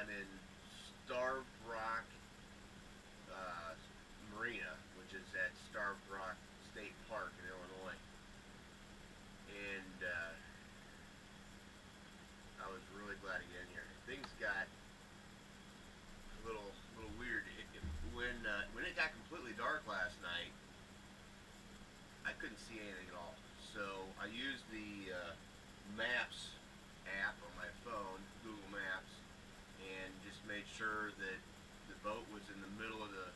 I'm in Starved Rock Marina, which is at Starved Rock State Park in Illinois. And I was really glad to get in here. Things got a little weird. When it got completely dark last night, I couldn't see anything at all. So I used the Maps app on my phone, Google Maps, and just made sure that the boat was in the middle of the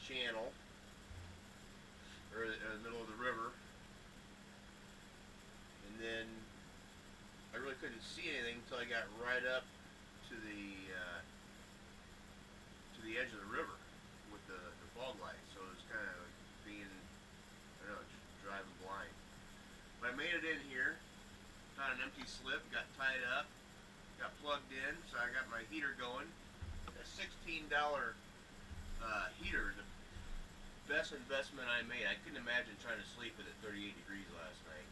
channel, or the middle of the river. And then I really couldn't see anything until I got right up to the edge of the river with the fog light. So it was kind of being, I don't know, just driving blind. But I made it in here, found an empty slip, got tied up, got plugged in, so I got my heater going. A $16 heater, the best investment I made. I couldn't imagine trying to sleep at 38 degrees last night,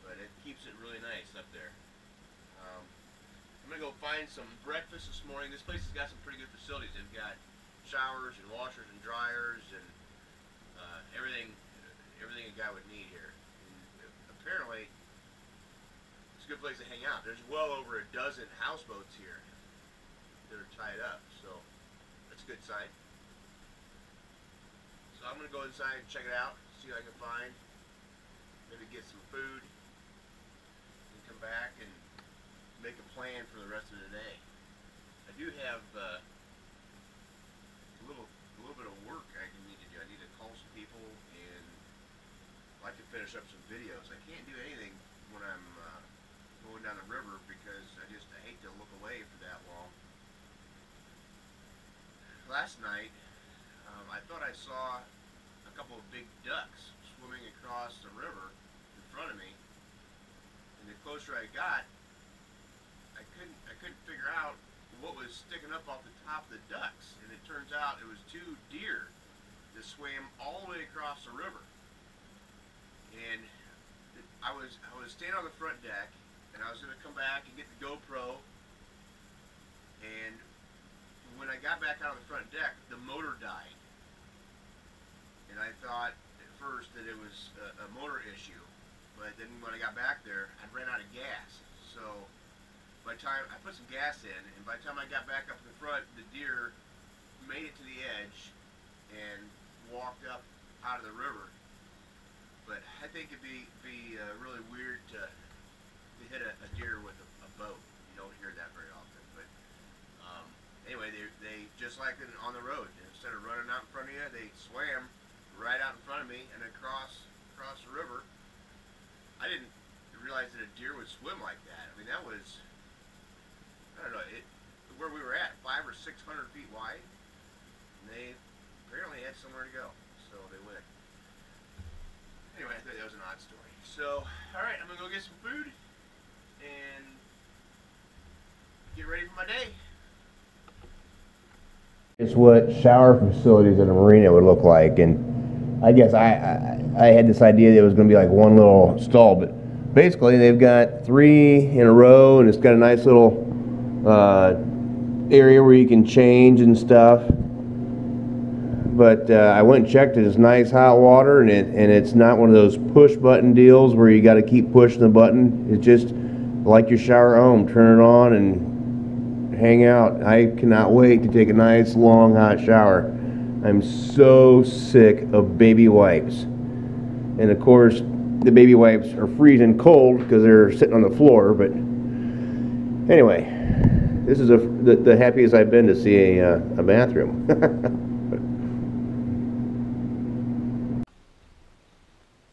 but it keeps it really nice up there. I'm gonna go find some breakfast this morning. This place has got some pretty good facilities. They've got showers and washers and dryers and everything a guy would need here. And apparently, it's a good place to hang out. There's well over a dozen houseboats here that are tied up, so that's a good sign. So I'm gonna go inside and check it out, see what I can find, maybe get some food, and come back and make a plan for the rest of the day. I do have a little bit of work I need to do. I need to call some people and I'd like to finish up some videos. I can't do anything when I'm going down the river because I hate to look away for that long. Last night, I thought I saw a couple of big ducks swimming across the river in front of me, and the closer I got, I couldn't figure out what was sticking up off the top of the ducks, and it turns out it was two deer that swam all the way across the river. And I was standing on the front deck, and I was going to come back and get the GoPro, and when I got back out on the front deck, the motor died. And I thought at first that it was a motor issue, but then when I got back there, I'd ran out of gas. So by the time I put some gas in, and by the time I got back up to the front, the deer made it to the edge and walked up out of the river. But I think it'd be really weird to hit a deer with a boat. You don't hear that very often. But anyway, they just like on the road, instead of running out in front of you, they swam right out in front of me and across the river. I didn't realize that a deer would swim like that. I mean, that was, I don't know, where we were at, 500 or 600 feet wide, and they apparently had somewhere to go, so they went. Anyway, I thought that was an odd story. So, alright, I'm going to go get some food and get ready for my day. It's what shower facilities in a marina would look like, and I guess I had this idea that it was going to be like one little stall, but basically they've got 3 in a row, and it's got a nice little area where you can change and stuff. But I went and checked it. It's nice hot water, and it's not one of those push button deals where you got to keep pushing the button. It's just like your shower at home. Turn it on and hang out. I cannot wait to take a nice long hot shower. I'm so sick of baby wipes, and of course the baby wipes are freezing cold because they're sitting on the floor. But anyway, this is the happiest I've been to see a bathroom.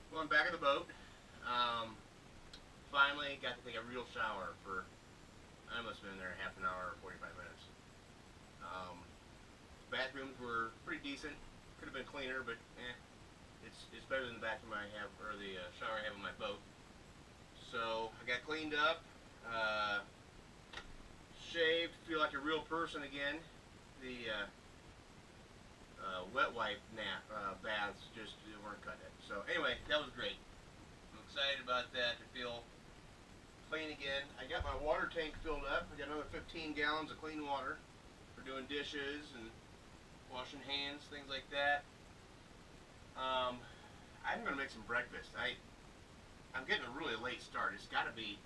Well, I'm back at the boat. Finally got to take a real shower for, I must have been there half an hour or 45 minutes. Bathrooms were pretty decent. Could have been cleaner, but it's better than the bathroom I have, or the shower I have on my boat. So I got cleaned up, shaved, feel like a real person again. The wet wipe baths just weren't cutting it. So anyway, that was great. I'm excited about that, to feel clean again. I got my water tank filled up. I got another 15 gallons of clean water for doing dishes and washing hands, things like that. I'm gonna make some breakfast. I'm getting a really late start. It's got to be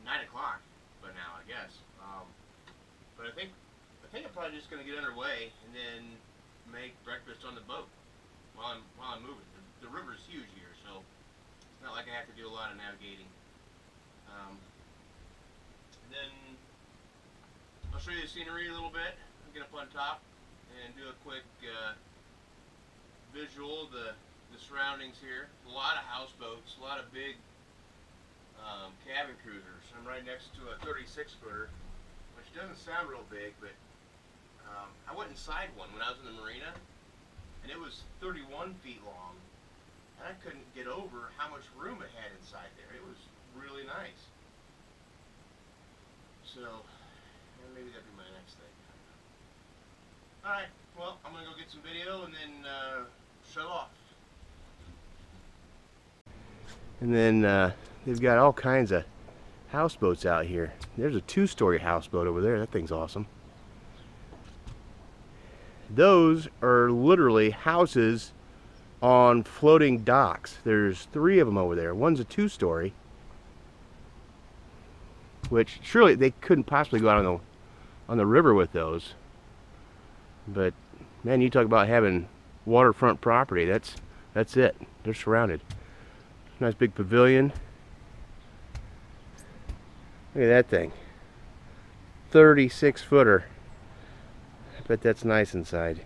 9 o'clock by now, I guess. But I think I'm probably just gonna get underway and then make breakfast on the boat while I'm moving. The river's huge here, so it's not like I have to do a lot of navigating. Then I'll show you the scenery a little bit. I'll get up on top and do a quick visual of the surroundings here. A lot of houseboats, a lot of big cabin cruisers. I'm right next to a 36-footer, which doesn't sound real big, but I went inside one when I was in the marina, and it was 31 feet long, and I couldn't get over how much room it had inside there. It was really nice. So maybe that'd be my next thing. Alright, well, I'm going to go get some video and then shut off. And then they've got all kinds of houseboats out here. There's a 2-story houseboat over there. That thing's awesome. Those are literally houses on floating docks. There's 3 of them over there. One's a 2-story, which surely they couldn't possibly go out on the river with those. But man, you talk about having waterfront property. That's it. They're surrounded. Nice big pavilion. Look at that thing. 36-footer. I bet that's nice inside.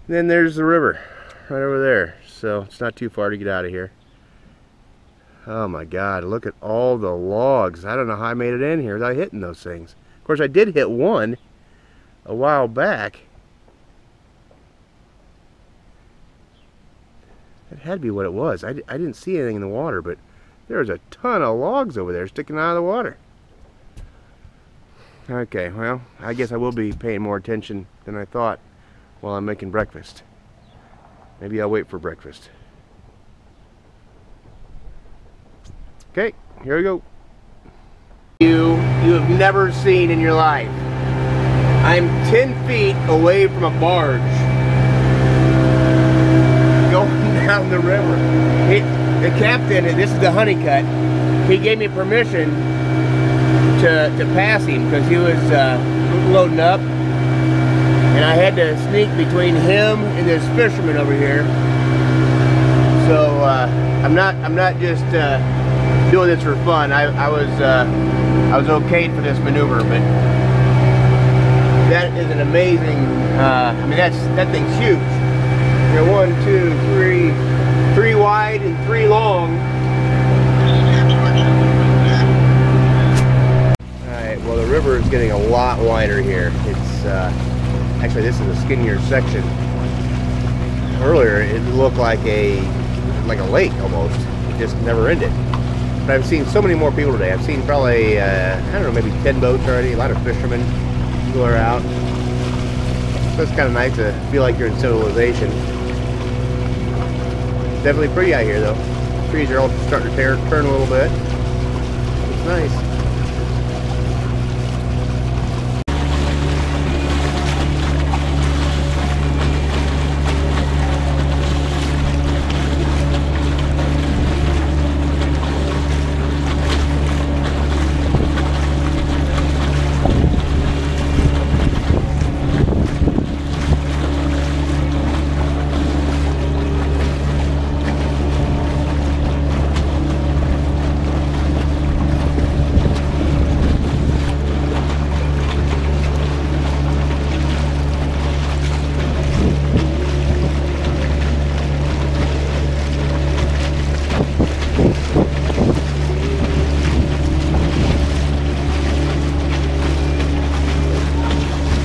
And then there's the river right over there. So it's not too far to get out of here. Oh my God, look at all the logs. I don't know how I made it in here without hitting those things. Of course, I did hit one a while back. That had to be what it was. I didn't see anything in the water, but there's a ton of logs over there sticking out of the water. Okay, well, I guess I will be paying more attention than I thought while I'm making breakfast. Maybe I'll wait for breakfast. Okay, here we go. You have never seen in your life. I'm 10 feet away from a barge going down the river. The captain, and this is the Honeycutt, he gave me permission to pass him because he was loading up, and I had to sneak between him and this fisherman over here. So I'm not just doing this for fun. I was okayed for this maneuver, but that is an amazing. I mean, that thing's huge. You know, 1, 2, 3, 3 wide and 3 long. All right. Well, the river is getting a lot wider here. It's actually, this is a skinnier section. Earlier, it looked like a lake almost. It just never ended. But I've seen so many more people today. I've seen probably, I don't know, maybe 10 boats already. A lot of fishermen. People are out. So it's kind of nice to feel like you're in civilization. Definitely pretty out here, though. Trees are all starting to turn a little bit. It's nice.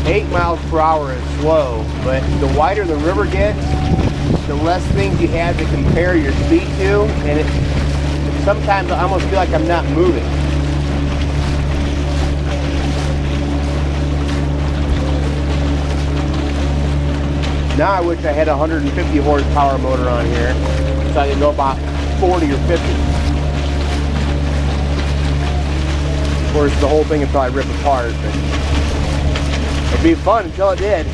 8 miles per hour is slow, but the wider the river gets, the less things you have to compare your speed to, and sometimes I almost feel like I'm not moving. Now I wish I had a 150 horsepower motor on here, so I could go about 40 or 50. Of course, the whole thing would probably rip apart, but it'd be fun until it did.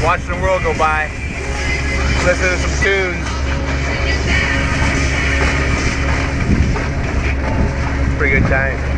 Watching the world go by, listen to some tunes. Pretty good time.